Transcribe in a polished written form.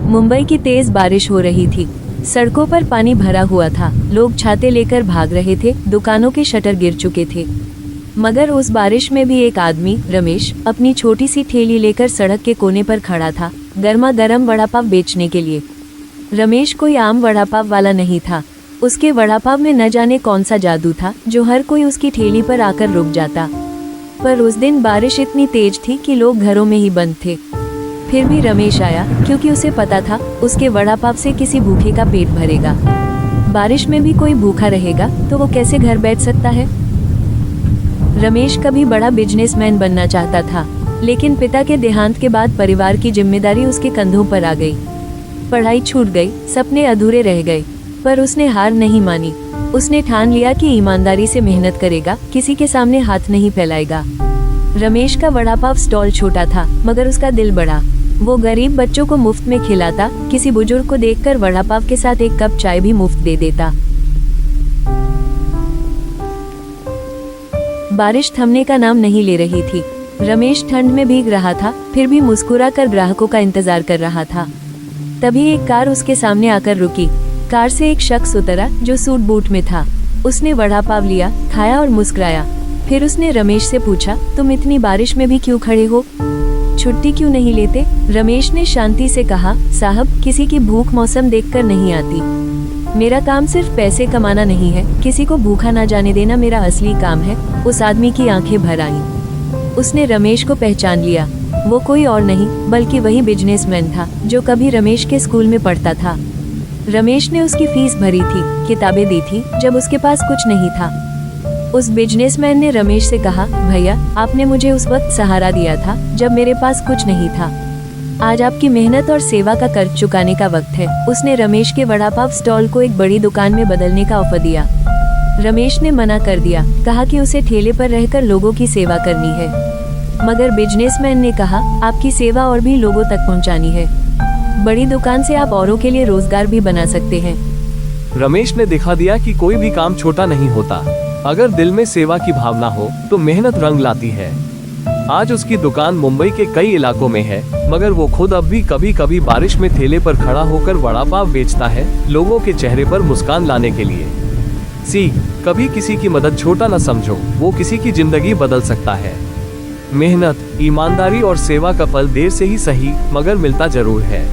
मुंबई की तेज बारिश हो रही थी। सड़कों पर पानी भरा हुआ था, लोग छाते लेकर भाग रहे थे, दुकानों के शटर गिर चुके थे। मगर उस बारिश में भी एक आदमी, रमेश, अपनी छोटी सी ठेली लेकर सड़क के कोने पर खड़ा था, गर्मा गर्म वड़ा पाव बेचने के लिए। रमेश कोई आम वड़ा पाव वाला नहीं था। उसके वड़ा पाव में न जाने कौन सा जादू था जो हर कोई उसकी ठेली पर आकर रुक जाता। पर उस दिन बारिश इतनी तेज थी कि लोग घरों में ही बंद थे। फिर भी रमेश आया, क्योंकि उसे पता था उसके वड़ा पाव से किसी भूखे का पेट भरेगा। बारिश में भी कोई भूखा रहेगा तो वो कैसे घर बैठ सकता है। रमेश कभी बड़ा बिजनेसमैन बनना चाहता था, लेकिन पिता के देहांत के बाद परिवार की जिम्मेदारी उसके कंधों पर आ गई। पढ़ाई छूट गई, सपने अधूरे रह गए, पर उसने हार नहीं मानी। उसने ठान लिया कि ईमानदारी से मेहनत करेगा, किसी के सामने हाथ नहीं फैलाएगा। रमेश का वड़ा पाव स्टॉल छोटा था, मगर उसका दिल बड़ा। वो गरीब बच्चों को मुफ्त में खिलाता, किसी बुजुर्ग को देखकर वड़ा पाव के साथ एक कप चाय भी मुफ्त दे देता। बारिश थमने का नाम नहीं ले रही थी। रमेश ठंड में भीग रहा था, फिर भी मुस्कुरा कर ग्राहकों का इंतजार कर रहा था। तभी एक कार उसके सामने आकर रुकी। कार से एक शख्स उतरा जो सूट बूट में था। उसने वड़ा पाव लिया, खाया और मुस्कुराया। फिर उसने रमेश से पूछा, तुम इतनी बारिश में भी क्यों खड़े हो? छुट्टी क्यों नहीं लेते? रमेश ने शांति से कहा, साहब, किसी की भूख मौसम देखकर नहीं आती। मेरा काम सिर्फ पैसे कमाना नहीं है, किसी को भूखा ना जाने देना मेरा असली काम है। उस आदमी की आंखें भर आईं। उसने रमेश को पहचान लिया। वो कोई और नहीं बल्कि वही बिजनेसमैन था जो कभी रमेश के स्कूल में पढ़ता था। रमेश ने उसकी फीस भरी थी, किताबें दी थी, जब उसके पास कुछ नहीं था। उस बिजनेसमैन ने रमेश से कहा, भैया, आपने मुझे उस वक्त सहारा दिया था जब मेरे पास कुछ नहीं था। आज आपकी मेहनत और सेवा का कर्ज चुकाने का वक्त है। उसने रमेश के वड़ा पाव स्टॉल को एक बड़ी दुकान में बदलने का ऑफर दिया। रमेश ने मना कर दिया, कहा कि उसे ठेले पर रहकर लोगों की सेवा करनी है। मगर बिजनेसमैन ने कहा, आपकी सेवा और भी लोगों तक पहुंचानी है। बड़ी दुकान से आप औरों के लिए रोजगार भी बना सकते हैं। रमेश ने दिखा दिया कि कोई भी काम छोटा नहीं होता। अगर दिल में सेवा की भावना हो तो मेहनत रंग लाती है। आज उसकी दुकान मुंबई के कई इलाकों में है, मगर वो खुद अब भी कभी कभी बारिश में ठेले पर खड़ा होकर वड़ा पाव बेचता है, लोगों के चेहरे पर मुस्कान लाने के लिए। कभी किसी की मदद छोटा न समझो, वो किसी की जिंदगी बदल सकता है। मेहनत, ईमानदारी और सेवा का फल देर से ही सही, मगर मिलता जरूर है।